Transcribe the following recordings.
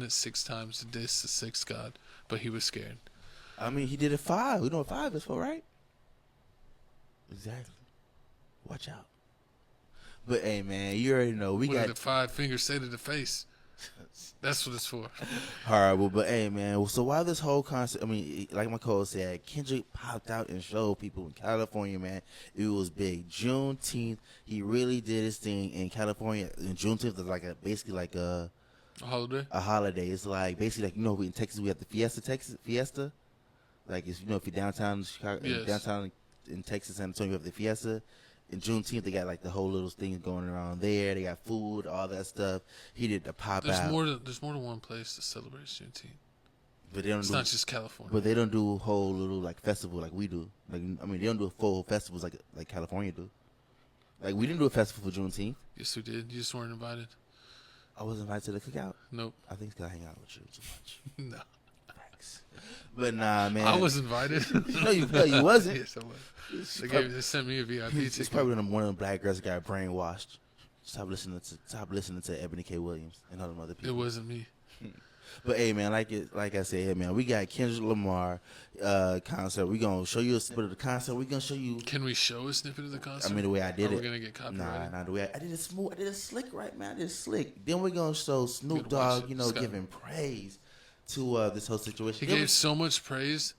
it 6 times to diss the sixth god, but he was scared. I mean, he did it 5. We know what 5 is for, right? Exactly. Watch out. But hey, man, you already know we What got did the 5 fingers say to the face? That's what it's for. horrible. But hey, man. So while this whole concert, I mean, like my co-host said, Kendrick popped out and showed people in California, man, it was big. Juneteenth, he really did his thing in California. And Juneteenth is like basically like A holiday? a holiday. It's like basically like, you know, in Texas we have the Fiesta. Like, if you're downtown Chicago, Yes. downtown in Texas, San Antonio, you have the Fiesta. In Juneteenth, they got like the whole little thing going around there. They got food, all that stuff. He did the pop There's out. there's more than one place to celebrate Juneteenth. But they don't It's not just California. But they don't do a whole little like festival like we do. Like, I mean, they don't do a full festivals like California do. Like, we didn't do a festival for Juneteenth. Yes, we did. You just weren't invited. I was invited to the cookout. Nope. I think it's 'cause I hang out with you too much. No. Thanks. But nah, man. I was invited. No, you wasn't. Yes, I was. They sent me a VIP It's ticket. probably one of them black girls that got brainwashed. Stop listening to Ebony K. Williams and all them other people. It wasn't me. But hey, man, like I said, hey, man, we got Kendrick Lamar concert. We gonna show you a snippet of the concert. We gonna show you. Can we show a snippet of the concert? I mean, the way I did Are it. we gonna get copyrighted? Nah, the way I did it smooth. I did it slick, right, man. I did it slick. Then we're gonna show Snoop Good watch Dogg, it, Scott. giving praise to this whole situation. He gave so much praise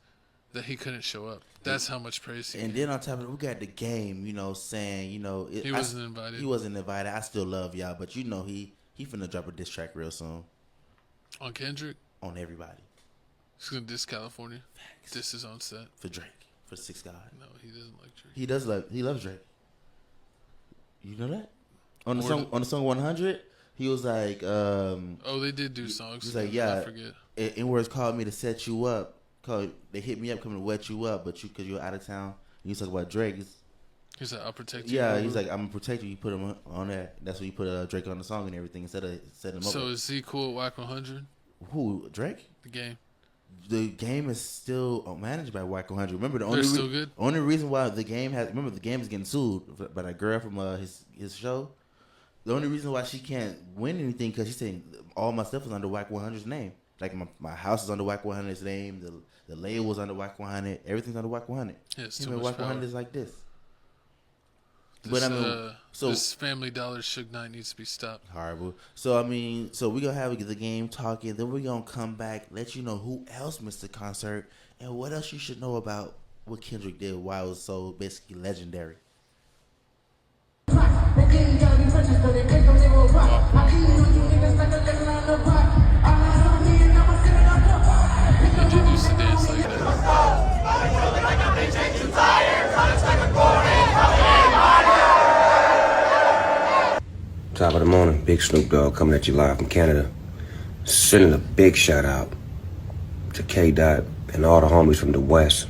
that he couldn't show up. That's how much praise he And gave. then on top of it, we got the game, saying, He wasn't invited. He wasn't invited. I still love y'all, but he finna drop a diss track real soon On Kendrick, on everybody he's gonna diss California. Diss his own set. for Drake, for Six God. No, he doesn't like Drake. He loves Drake. You know that? On the More song 100, he was like, Oh, they did do songs. he's like, I yeah, forget. N-words called me to set you up. They hit me up coming to wet you up, but because you're out of town. And you talk about Drake. He's like, I'll protect you. Yeah, he's like, I'm gonna protect you. You put him on there. That's why you put Drake on the song and everything instead of setting him up. So is he cool at Whack 100? Who, Drake? The game. The game is still managed by Whack 100. Remember, They're still good? Only reason why the game the game is getting sued by that girl from his show. The only reason why she can't win anything because she's saying all my stuff is under Whack 100's name. Like my house is under Whack 100's name. The label is under Whack 100. Everything's under Whack 100. Yeah, it's too Whack much 100 power. is like this. This, But I mean, this Family Dollar Suge Knight needs to be stopped. horrible. So I mean, we're gonna have the game talking, then we're gonna come back, let you know who else missed the concert and what else you should know about what Kendrick did, why it was so basically legendary. Introduce the dance like that. Top of the morning, Big Snoop Dogg coming at you live from Canada. Sending a big shout out to K-Dot and all the homies from the West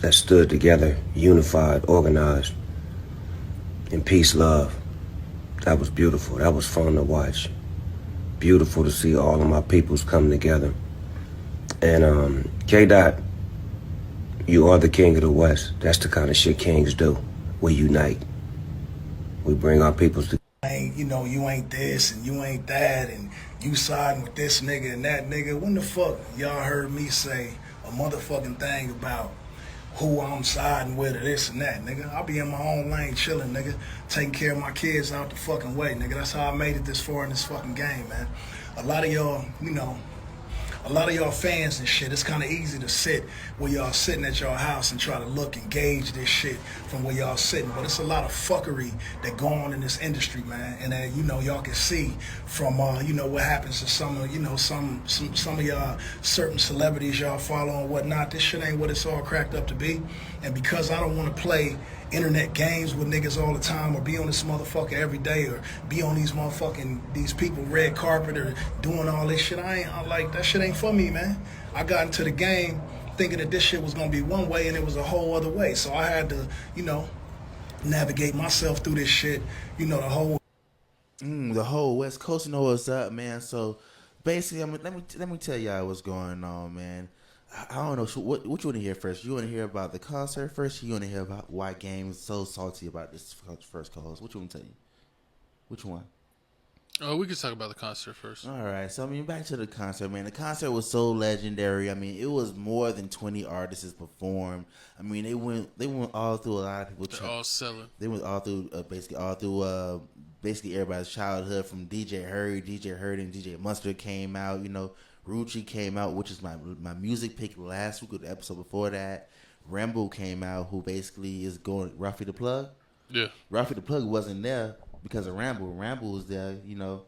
that stood together, unified, organized, in peace, love. That was beautiful. That was fun to watch. Beautiful to see all of my peoples come together. And K-Dot, you are the king of the West. That's the kind of shit kings do. We unite. We bring our peoples together. You ain't this and you ain't that and you siding with this nigga and that nigga. When the fuck y'all heard me say a motherfucking thing about who I'm siding with or this and that, nigga? I'll be in my own lane chilling, nigga, taking care of my kids out the fucking way, nigga. That's how I made it this far in this fucking game, man. A lot of y'all, a lot of y'all fans and shit, it's kind of easy to sit where y'all sitting at y'all house and try to look and gauge this shit from where y'all sitting. But it's a lot of fuckery that go on in this industry, man. And y'all can see from what happens to some of some of y'all certain celebrities y'all follow and whatnot. This shit ain't what it's all cracked up to be. And because I don't want to play internet games with niggas all the time or be on this motherfucker every day or be on these people red carpet or doing all this shit, I'm like, that shit ain't for me, man. I got into the game thinking that this shit was gonna be one way and it was a whole other way. So I had to, navigate myself through this shit, the whole West Coast, you know what's up, man. So basically, let me tell y'all what's going on, man. I don't know. So what you want to hear first? You want to hear about the concert first? Or you want to hear about why Game is so salty about this first co-host? What you want to tell you? Which one? Oh, we could talk about the concert first. All right, so I mean, back to the concert, man. The concert was so legendary. I mean, it was more than 20 artists performed. I mean, they went all through a lot of people. They're all selling. They went all through basically everybody's childhood, from DJ Hurd and DJ Mustard came out. You know, Rucci came out, which is my music pick last week, or the episode before that. Rambo came out, who basically is going Ruffy the Plug. Yeah, Ruffy the Plug wasn't there because of Rambo. Rambo was there, you know.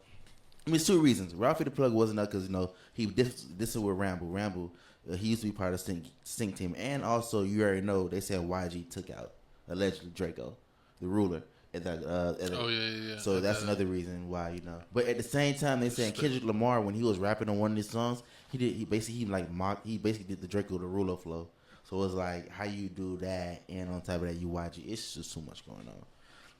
I mean, it's two reasons. Ruffy the Plug wasn't there because, you know, this is with Rambo. Rambo, he used to be part of the Stink team. And also, you already know, they said YG took out, allegedly, Draco, the ruler. yeah. So that's another reason why, you know. But at the same time, they saying Kendrick Lamar, when he was rapping on one of these songs, he basically did the Draco the ruler flow. So it's like, how you do that, and on top of that, you YG. It's just too much going on.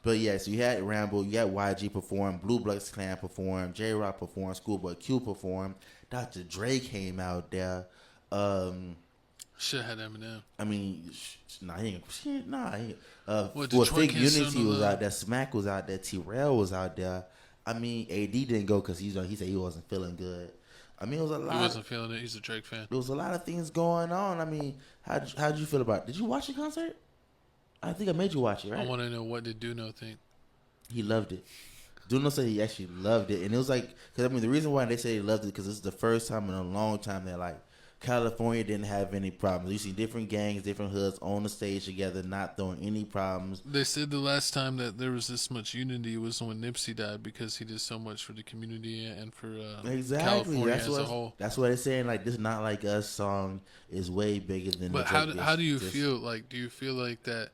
But yeah, so you had Rambo, you had YG perform, Blue Bloods Clan perform, J Rock performed, Schoolboy Q performed, Dr. Dre came out there. Should have had Eminem. I mean, he ain't. Detroit Fake Unity was out there, Smack was out there, T-Rail was out there. I mean, AD didn't go because he said he wasn't feeling good. I mean, it was a lot. He wasn't feeling it. He's a Drake fan. There was a lot of things going on. I mean, how'd you feel about it? Did you watch the concert? I think I made you watch it, right? I want to know, what did Duno think? He loved it. Duno said he actually loved it. And it was like, because I mean, the reason why they say he loved it, because this is the first time in a long time that, like, California didn't have any problems. You see different gangs, different hoods on the stage together, not throwing any problems. They said the last time that there was this much unity was when Nipsey died, because he did so much for the community and for California as a whole. That's what they're saying. Like, this Not Like Us song is way bigger than. But how do you feel? Like, do you feel like that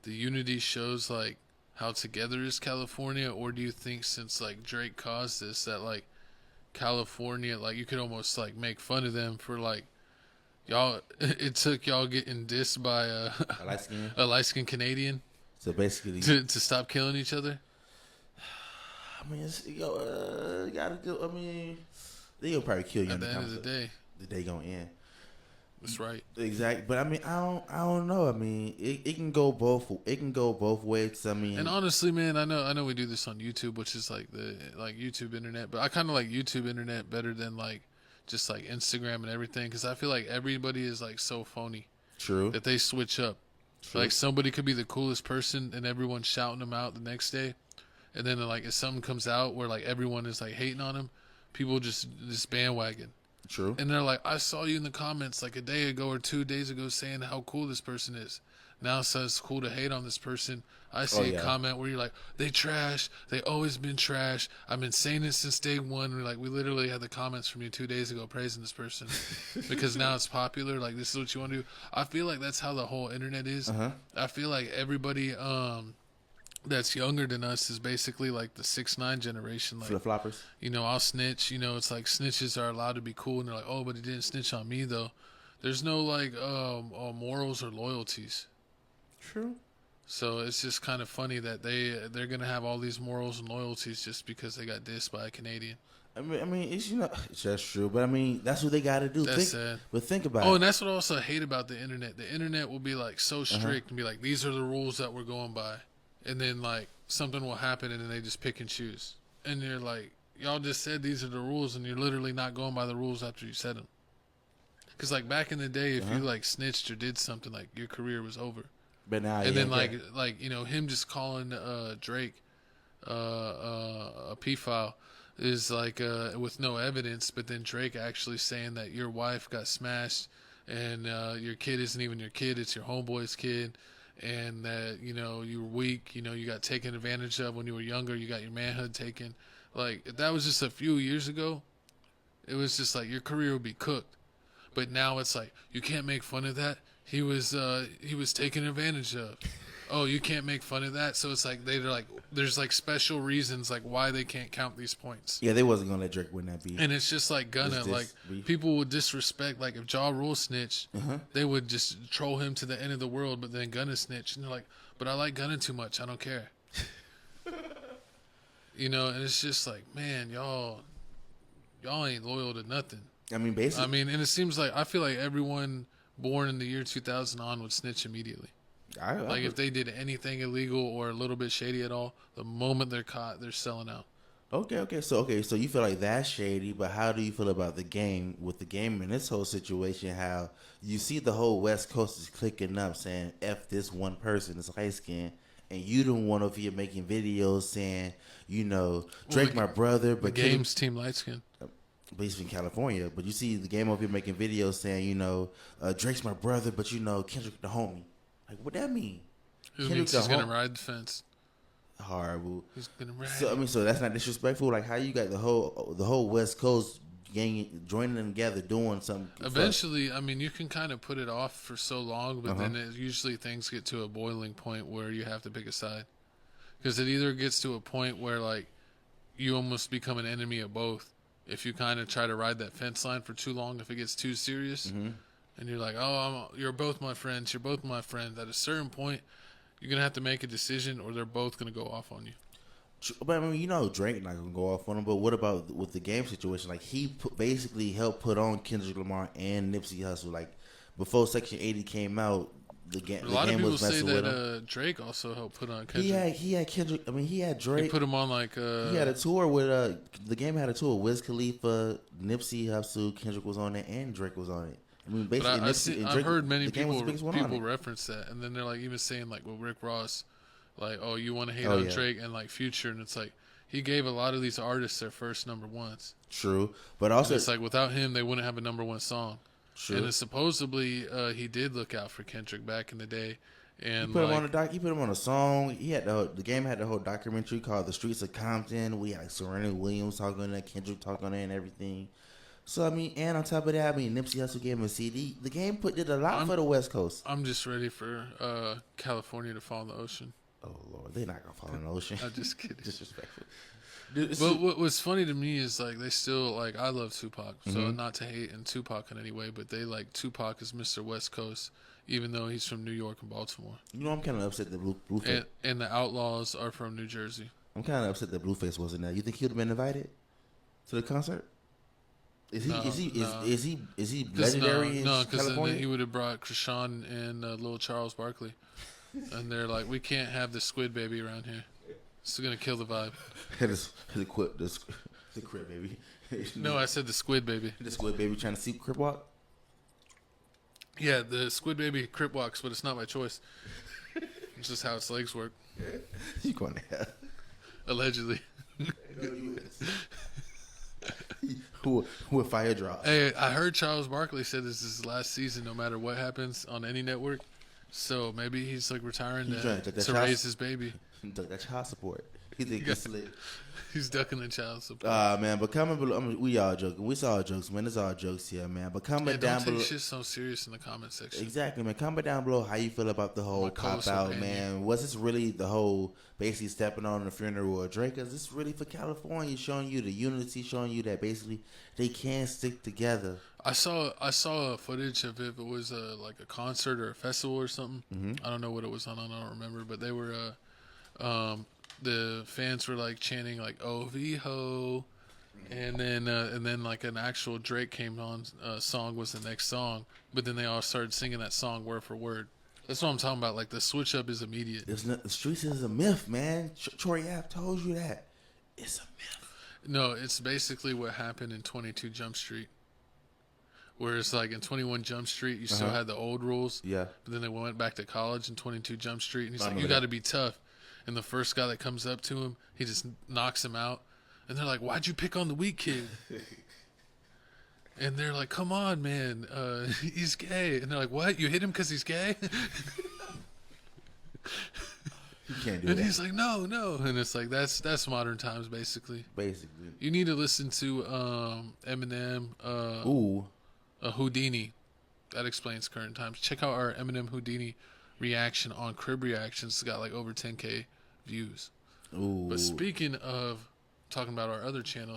the unity shows like how together is California, or do you think since like Drake caused this, that like California, like you could almost like make fun of them for like y'all? It took y'all getting dissed by a light-skinned Canadian, so basically to stop killing each other. I mean, you gotta do. I mean, they gonna probably kill you at the end of the day. The day gonna end. That's right. Exactly, but I mean, I don't know. I mean, it can go both. It can go both ways. I mean, and honestly, man, I know we do this on YouTube, which is like the YouTube internet, but I kind of like YouTube internet better than like just like Instagram and everything, because I feel like everybody is like so phony. True. That they switch up. True. Like somebody could be the coolest person, and everyone's shouting them out the next day, and then like if something comes out where like everyone is like hating on him, people just bandwagon. True. And they're like, I saw you in the comments like a day ago or 2 days ago saying how cool this person is. Now it says cool to hate on this person. I see a comment where you're like, they trash. They always been trash. I've been saying it since day one. We're like, we literally had the comments from you 2 days ago praising this person because now it's popular. Like, this is what you want to do. I feel like that's how the whole internet is. Uh-huh. I feel like everybody that's younger than us is basically like the 6ix9ine generation. Like, flip-floppers. You know, I'll snitch. You know, it's like snitches are allowed to be cool, and they're like, oh, but he didn't snitch on me though. There's no like morals or loyalties. True. So it's just kind of funny that they're gonna have all these morals and loyalties just because they got dissed by a Canadian. I mean, it's, you know, it's just true, but I mean, that's what they got to do. That's sad. But think about it. Oh, and that's what I also hate about the internet. The internet will be like so strict and be like, these are the rules that we're going by. And then, like, something will happen, and then they just pick and choose. And you're like, y'all just said these are the rules, and you're literally not going by the rules after you said them. Because, like, back in the day, if you, like, snitched or did something, like, your career was over. But now, and then, like, you know, him just calling Drake a pedophile is, like, with no evidence. But then Drake actually saying that your wife got smashed, and your kid isn't even your kid, it's your homeboy's kid. And that, you know, you were weak, you know, you got taken advantage of when you were younger, you got your manhood taken. Like, if that was just a few years ago, it was just like your career would be cooked. But now it's like, you can't make fun of that. He was taken advantage of. Oh, you can't make fun of that. So it's like they're like, there's like special reasons like why they can't count these points. Yeah, they wasn't gonna let Drake win that beat. And it's just like people would disrespect, like if Ja Rule snitched, they would just troll him to the end of the world. But then Gunna snitched, and they're like, but I like Gunna too much. I don't care. You know, and it's just like, man, y'all ain't loyal to nothing. I mean, basically. And it seems like I feel like everyone born in the year 2000 on would snitch immediately. Like if they did anything illegal or a little bit shady at all, the moment they're caught, they're selling out. Okay. So you feel like that's shady, but how do you feel about the game? With the game in this whole situation, how you see the whole West Coast is clicking up, saying "F this one person that's light skin," and you don't want to be making videos saying, Drake my brother, The but Kendrick, game's Team Light Skin. based in California. But you see the game over here making videos saying, Drake's my brother, but Kendrick the homie. Like, what that mean? Who Kendrick means the he's gonna hom- ride the fence? Horrible. He's gonna ride. So that's not disrespectful. Like, how you got the whole West Coast gang joining them together doing something. Eventually, I mean, you can kind of put it off for so long, but then usually things get to a boiling point where you have to pick a side. Because it either gets to a point where, like, you almost become an enemy of both. If you kind of try to ride that fence line for too long, if it gets too serious, and you're like, you're both my friends, you're both my friends. At a certain point, you're going to have to make a decision or they're both going to go off on you. But I mean, Drake not gonna go off on him. But what about with the game situation? Like, he basically helped put on Kendrick Lamar and Nipsey Hussle. Like, before Section 80 came out, the game. A lot of people was say messing with him. that Drake also helped put on Kendrick. He had Kendrick. I mean, he had Drake. He put him on like. He had a tour with the game had a tour. Wiz Khalifa, Nipsey Hussle, Kendrick was on it, and Drake was on it. I mean, But basically, I've heard many the game was people the biggest one on it. reference that, and then they're like even saying like with Rick Ross, like, oh, you want to hate Oh, on yeah. Drake and like Future, and it's like he gave a lot of these artists their first number ones. True, but And also it's like without him, they wouldn't have a number one song. true. And it's supposedly he did look out for Kendrick back in the day, and He put him like, on a doc. He put him on a song. He had the game had the whole documentary called "The Streets of Compton." We had like Serena Williams talking on that, Kendrick talking on it, and everything. So I mean, and on top of that, I mean, Nipsey Hussle gave him a CD. The game did a lot for the West Coast. I'm just ready for California to fall in the ocean. Oh Lord, they're not gonna fall in the ocean. I'm just kidding. Disrespectful. Dude, But what's funny to me is like they still like I love Tupac, so not to hate in Tupac in any way, but they like Tupac is Mr. West Coast, even though he's from New York and Baltimore, I'm kind of upset that Blueface. and the Outlaws are from New Jersey. I'm kind of upset that Blueface wasn't there. You think he would have been invited to the concert? Is he No, no. is he legendary in No, because then California? he would have brought Krishan and Lil Charles Barkley, and they're like, we can't have the Squid Baby around here. It's gonna kill the vibe. the crib baby. No, I said the Squid Baby. The squid baby trying to see crib walk. Yeah, the Squid Baby crip walks, but it's not by choice. It's just how its legs work, You going to hell? allegedly. Who would fire draw? Hey, I heard Charles Barkley said this is his last season, no matter what happens on any network. So maybe he's like retiring He's trying to take that to child- raise his baby. That's child support. He think he's slick. He's ducking the child support. Man, but comment below. I mean, we all joking. We all jokes, man. It's all jokes here, man. But comment Yeah, down don't below. take shit so serious in the comment section. Exactly, man. Comment down below how you feel about the whole My cop co-host out, will ban man. Was this really the whole basically stepping on the funeral of Drake? Is this really for California, showing you the unity, showing you that basically they can stick together? I saw footage of if it was like a concert or a festival or something. I don't know what it was on. I don't remember, but they were the fans were like chanting like "OV ho," and then like an actual Drake came on song was the next song, but then they all started singing that song word for word. That's what I'm talking about. Like the switch up is immediate. It's not, the streets is a myth, man. Troy Ave told you that. It's a myth. No, it's basically what happened in 22 Jump Street. Whereas like in 21 Jump Street, you still had the old rules. Yeah. But then they went back to college in 22 Jump Street, and he's like, remember "You got to that. be tough." And the first guy that comes up to him, he just knocks him out. And they're like, "Why'd you pick on the weak kid?" And they're like, "Come on, man, he's gay." And they're like, "What? You hit him because he's gay?" You can't do And that. he's like, "No, no." And it's like that's modern times basically. Basically. You need to listen to Eminem. Ooh. Houdini. That explains current times. Check out our Eminem Houdini reaction on Crib Reactions. It's got like over 10K views. Ooh. But speaking of talking about our other channels,